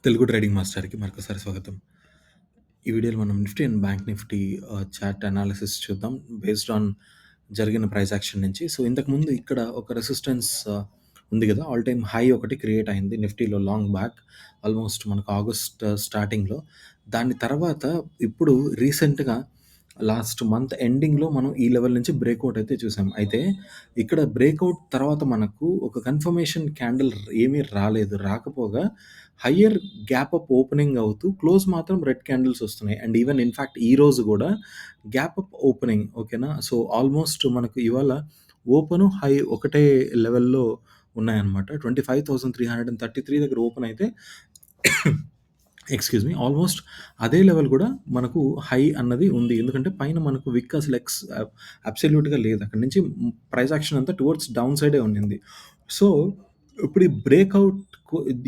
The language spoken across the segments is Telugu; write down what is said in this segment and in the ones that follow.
తెలుగు ట్రేడింగ్ మాస్టర్‌కి మరొకసారి స్వాగతం. ఈ వీడియోలో మనం Nifty and bank Nifty chart analysis చూద్దాం బేస్డ్ ఆన్ జరిగిన ప్రైస్ యాక్షన్ నుంచి. సో, ఇంతకుముందు ఇక్కడ ఒక రెసిస్టెన్స్ ఉంది గదా! ఆల్ టైమ్ హై ఒకటి క్రియేట్ అయింది నిఫ్టీలో లాంగ్ బ్యాక్. ఆల్మోస్ట్ మనకు ఆగస్ట్ స్టార్టింగ్‌లో. దాని తర్వాత ఇప్పుడు రీసెంట్‌గా లాస్ట్ మంత్ ఎండింగ్‌లో మనం ఈ లెవెల్ నుంచి బ్రేక్‌ఔట్ అయితే చూసాం. అయితే ఇక్కడ బ్రేక్‌ఔట్ తర్వాత మనకు ఒక కన్ఫర్మేషన్ క్యాండిల్ ఏమీ రాలేదు. రాకపోగా హయ్యర్ గ్యాప్ అప్ ఓపెనింగ్ అవుతూ క్లోజ్ మాత్రం రెడ్ క్యాండిల్స్ వస్తున్నాయి. అండ్ ఈవెన్ ఇన్‌ఫాక్ట్ ఈరోజు గూడా గ్యాప్ అప్ ఓపెనింగ్ ఓకేనా. సో, ఆల్మోస్ట్ మనకు ఇవాళ ఓపెను, హై ఒకటే లెవెల్‌లో ఉన్నాయన్నమాట. 25,333 దగ్గర ఓపెన్ అయితే ఎక్స్‌క్యూజ్ మీ. ఆల్మోస్ట్ అదే లెవెల్ గూడా మనకు హై అన్నది ఉంది. ఎందుకంటే పైన మనకు విక్ అసలు అబ్సల్యూట్‌గా లేదు. అక్కడి నుంచి ప్రైస్ యాక్షన్ అంతా టువర్డ్స్ డౌన్ సైడే ఉండింది. సో, ఇప్పుడు ఈ బ్రేక్‌ఔట్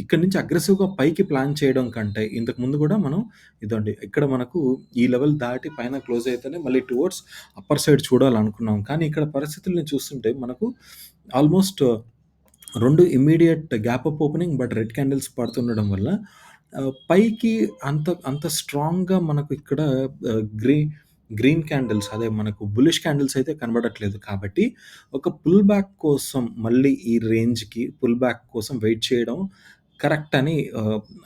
ఇక్కడి నుంచి అగ్రెసివ్‌గా పైకి ప్లాన్ చేయడం కంటే ఇంతకుముందు గూడా మనం ఇదండి ఇక్కడ మనకు ఈ లెవెల్ దాటి పైన క్లోజ్ అయితేనే మళ్ళీ టువర్డ్స్ అప్పర్ సైడ్ చూడాలనుకున్నాం. కానీ ఇక్కడ పరిస్థితుల్ని చూస్తుంటే మనకు almost 2 immediate gap up opening but red candles పడుతుండడం వల్ల పైకి అంత స్ట్రాంగ్‌గా మనకు ఇక్కడ గ్రీన్ క్యాండిల్స్ అదే మనకు బుల్లిష్ క్యాండిల్స్ అయితే కనబడట్లేదు. కాబట్టి ఒక పుల్ బ్యాక్ కోసం మళ్ళీ ఈ రేంజ్‌కి పుల్ బ్యాక్ కోసం వెయిట్ చేయడం కరెక్ట్ అని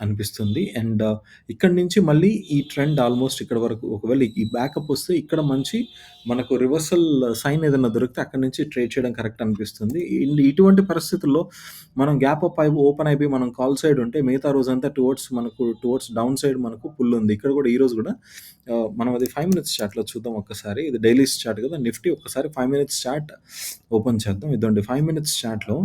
అనిపిస్తుంది. అండ్ ఇక్కడి నుంచి మళ్ళీ ఈ ట్రెండ్ ఆల్మోస్ట్ ఇక్కడ వరకు ఒకవేళ ఈ బ్యాకప్ వస్తే ఇక్కడ మంచి మనకు రివర్సల్ సైన్ ఏదైనా దొరికితే అక్కడి నుంచి ట్రేడ్ చేయడం కరెక్ట్ అనిపిస్తుంది. ఇటువంటి పరిస్థితుల్లో మనం గ్యాప్ అప్ ఓపెన్ అయిపోయి మనం కాల్ సైడ్ ఉంటే మిగతా రోజంతా టువర్డ్స్ డౌన్ సైడ్ మనకు పుల్ ఉంది. ఇక్కడ కూడా ఈరోజు కూడా మనం అది 5 మినిట్స్ చార్ట్‌లో చూద్దాం ఒక్కసారి. ఇది డైలీస్ చార్ట్ కదా! నిఫ్టీ ఒక్కసారి 5 మినిట్స్ చార్ట్ ఓపెన్ చేద్దాం. ఇదండి 5 మినిట్స్ చార్ట్‌లో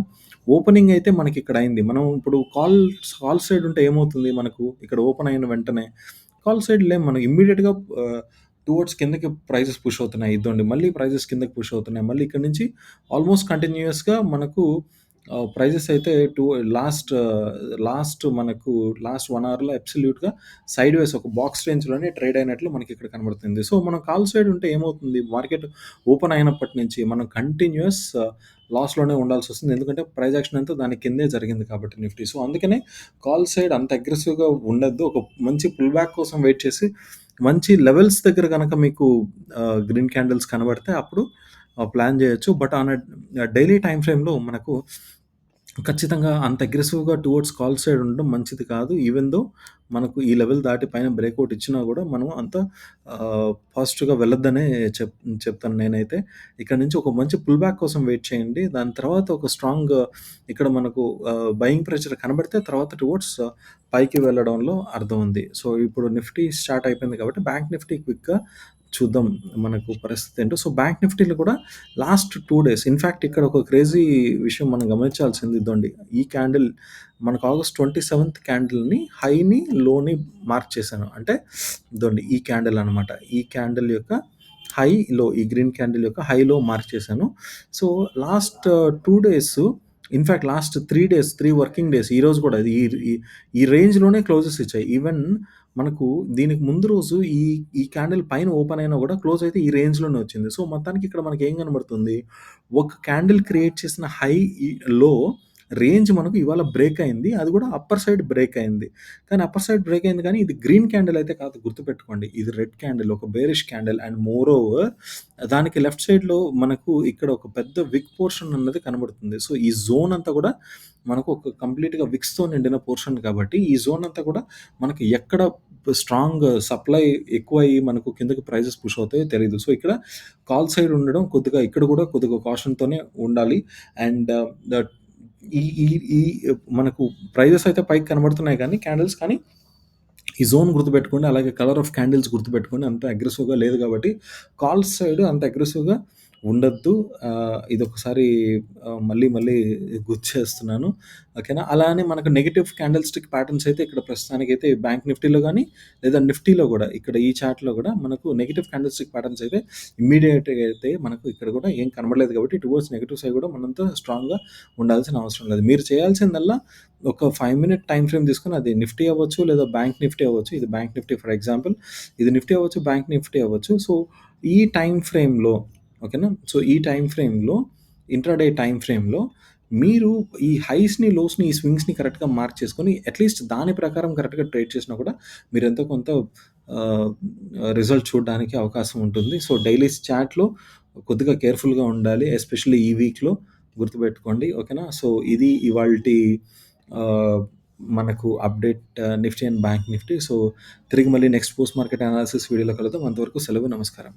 ఓపెనింగ్ అయితే మనకి ఇక్కడ అయింది. మనం ఇప్పుడు కాల్ సైడ్ ఉంటే ఏమవుతుంది మనకు ఇక్కడ ఓపెన్ అయిన వెంటనే కాల్ సైడ్ లేం మనం ఇమ్మీడియేట్‌గా టువర్డ్స్ కిందకి ప్రైజెస్ పుష్ అవుతున్నాయి. ఇదండి మళ్ళీ ప్రైజెస్ కిందకి పుష్ అవుతున్నాయి. మళ్ళీ ఇక్కడి నుంచి ఆల్మోస్ట్ కంటిన్యూయస్‌గా మనకు ప్రైజెస్ అయితే లాస్ట్ 1 అవర్‌లో అబ్సల్యూట్‌గా సైడ్‌వేస్ ఒక బాక్స్ రేంజ్‌లోనే ట్రేడ్ అయినట్లు మనకి ఇక్కడ కనబడుతుంది. సో, మనం కాల్ సైడ్ ఉంటే ఏమవుతుంది మార్కెట్ ఓపెన్ అయినప్పటి నుంచి మనం కంటిన్యూయస్ లాస్‌లోనే ఉండాల్సొస్తుంది. ఎందుకంటే ప్రైస్ యాక్షన్ అంతా దాని కిందే జరిగింది కాబట్టి నిఫ్టీ. సో, అందుకనే కాల్ సైడ్ అంత అగ్రెసివ్‌గా ఉండొద్దు. ఒక మంచి పుల్ బ్యాక్ కోసం వెయిట్ చేసి మంచి లెవెల్స్ దగ్గర గనక మీకు గ్రీన్ క్యాండిల్స్ కనబడితే అప్పుడు ప్లాన్ చేయొచ్చు. బట్ ఆన్ డైలీ టైమ్ ఫ్రేమ్‌లో మనకు ఖచ్చితంగా అంత అగ్రెసివ్‌గా టువర్డ్స్ కాల్ సైడ్ ఉండడం మంచిది కాదు. ఈవెన్ దో మనకు ఈ లెవెల్ దాటి పైన బ్రేక్‌ఔట్ ఇచ్చినా గూడా మనం అంత ఫాస్ట్‌గా వెళ్ళొద్దనే చెప్తాను నేనైతే. ఇక్కడ నుంచి ఒక మంచి పుల్ బ్యాక్ కోసం వెయిట్ చేయండి. దాని తర్వాత ఒక స్ట్రాంగ్ ఇక్కడ మనకు బయింగ్ ప్రెషర్ కనబడితే తర్వాత టువర్డ్స్ పైకి వెళ్ళడంలో అర్థం ఉంది. సో, ఇప్పుడు నిఫ్టీ స్టార్ట్ అయిపోయింది కాబట్టి బ్యాంక్ నిఫ్టీ క్విక్‌గా చూద్దాం మనకు పరిస్థితి ఏంటో. సో, బ్యాంక్ నిఫ్టీలో కూడా లాస్ట్ 2 డేస్ ఇన్‌ఫాక్ట్ ఇక్కడ ఒక క్రేజీ విషయం మనం గమనించాల్సింది ఇదండి. ఈ క్యాండిల్ మనకు ఆగస్ట్ 27థ్ క్యాండిల్‌ని హైని, లోని మార్క్ చేశాను. అంటే ఇదండి ఈ క్యాండిల్ అనమాట. ఈ క్యాండిల్ యొక్క హై, లో ఈ గ్రీన్ క్యాండిల్ యొక్క హై, లో మార్క్ చేశాను. So, last 2 days in fact last 3 days 3 working days ఈరోజు కూడా ఈ ఈ ఈ రేంజ్‌లోనే క్లోజెస్ ఇచ్చాయి. ఈవెన్ మనకు దీనికి ముందు రోజు ఈ క్యాండిల్ పైన ఓపెన్ అయినా కూడా క్లోజ్ అయితే ఈ రేంజ్‌లోనే వచ్చింది. సో, మొత్తానికి ఇక్కడ మనకేం కనబడుతుంది? ఒక క్యాండిల్ క్రియేట్ చేసిన హై, లో రేంజ్ మనకు ఇవాళ బ్రేక్ అయింది. అది కూడా అప్పర్ సైడ్ బ్రేక్ అయింది. కానీ అప్పర్ సైడ్ బ్రేక్ అయింది కానీ ఇది గ్రీన్ క్యాండిల్ అయితే కాదు గుర్తుపెట్టుకోండి. ఇది రెడ్ క్యాండిల్ ఒక bearish candle and more over దానికి లెఫ్ట్ సైడ్‌లో మనకు ఇక్కడ ఒక పెద్ద విక్ పోర్షన్ అన్నది కనబడుతుంది. సో, ఈ జోన్ అంతా కూడా మనకు ఒక కంప్లీట్‌గా విక్స్‌తో నిండిన పోర్షన్ కాబట్టి ఈ జోన్ అంతా కూడా మనకి ఎక్కడ స్ట్రాంగ్ సప్లై ఎక్కువయ్యి మనకు కిందకి ప్రైజెస్ పుష్ అవుతాయో తెలీదు. సో, ఇక్కడ కాల్ సైడ్ ఉండడం కొద్దిగా ఇక్కడ కూడా కొద్దిగా కాషన్‌తోనే ఉండాలి. అండ్ దట్ ఈ ఈ ఈ మనకు ప్రైజెస్ అయితే పైకి కనబడుతున్నాయి కానీ క్యాండిల్స్ కానీ ఈ జోన్ గుర్తుపెట్టుకోండి. అలాగే కలర్ ఆఫ్ క్యాండిల్స్ గుర్తుపెట్టుకోండి. అంత అగ్రెసివ్‌గా లేదు కాబట్టి కాల్స్ సైడ్ అంత అగ్రెసివ్‌గా ఉండొద్దు. ఇదొకసారి మళ్ళీ మళ్ళీ గుర్తు చేస్తున్నాను. ఓకేనా. అలా అని మనకు నెగెటివ్ క్యాండిల్ స్టిక్ ప్యాటర్న్స్ అయితే ఇక్కడ ప్రస్తుతానికైతే బ్యాంక్ నిఫ్టీలో గానీ, లేదా నిఫ్టీలో గూడా ఇక్కడ ఈ చార్ట్‌లో గూడా మనకు నెగెటివ్ క్యాండిల్ స్టిక్ ప్యాటర్న్స్ అయితే ఇమ్మీడియేట్‌గా అయితే మనకు ఇక్కడ గూడా ఏం కనబడలేదు కాబట్టి టువర్డ్స్ నెగెటివ్ సైడ్ గూడా మనంతా స్ట్రాంగ్‌గా ఉండాల్సిన అవసరం లేదు. మీరు చేయాల్సిందల్లా ఒక 5 మినిట్ టైమ్ ఫ్రేమ్ తీసుకొని అది నిఫ్టీ అవ్వచ్చు, లేదా బ్యాంక్ నిఫ్టీ అవ్వచ్చు. ఇది బ్యాంక్ నిఫ్టీ ఫర్ ఎగ్జాంపుల్. ఇది నిఫ్టీ అవ్వచ్చు, బ్యాంక్ నిఫ్టీ అవ్వచ్చు. సో, ఈ టైమ్ ఫ్రేమ్‌లో ఓకేనా. సో, ఈ టైమ్ ఫ్రేమ్‌లో ఇంట్రాడే టైమ్ ఫ్రేమ్‌లో మీరు ఈ హైస్‌ని, లోస్‌ని, ఈ స్వింగ్స్‌ని కరెక్ట్‌గా మార్క్ చేసుకొని అట్‌లీస్ట్ దాని ప్రకారం కరెక్ట్‌గా ట్రేడ్ చేసినా కూడా మీరెంతో కొంత ఆహ్, రిజల్ట్ చూడడానికి అవకాశం ఉంటుంది. సో, డైలీ చాట్‌లో కొద్దిగా కేర్‌ఫుల్‌గా ఉండాలి. ఎస్పెషల్లీ ఈ వీక్‌లో గుర్తుపెట్టుకోండి. ఓకేనా? సో, ఇది ఇవాల్టి ఆహ్, మనకు update Nifty and bank Nifty. So, తిరిగి మళ్ళీ నెక్స్ట్ పోస్ట్ మార్కెట్ అనాలిసిస్ వీడియోలో కలుద్దాం. అంతవరకు సెలవు. నమస్కారం.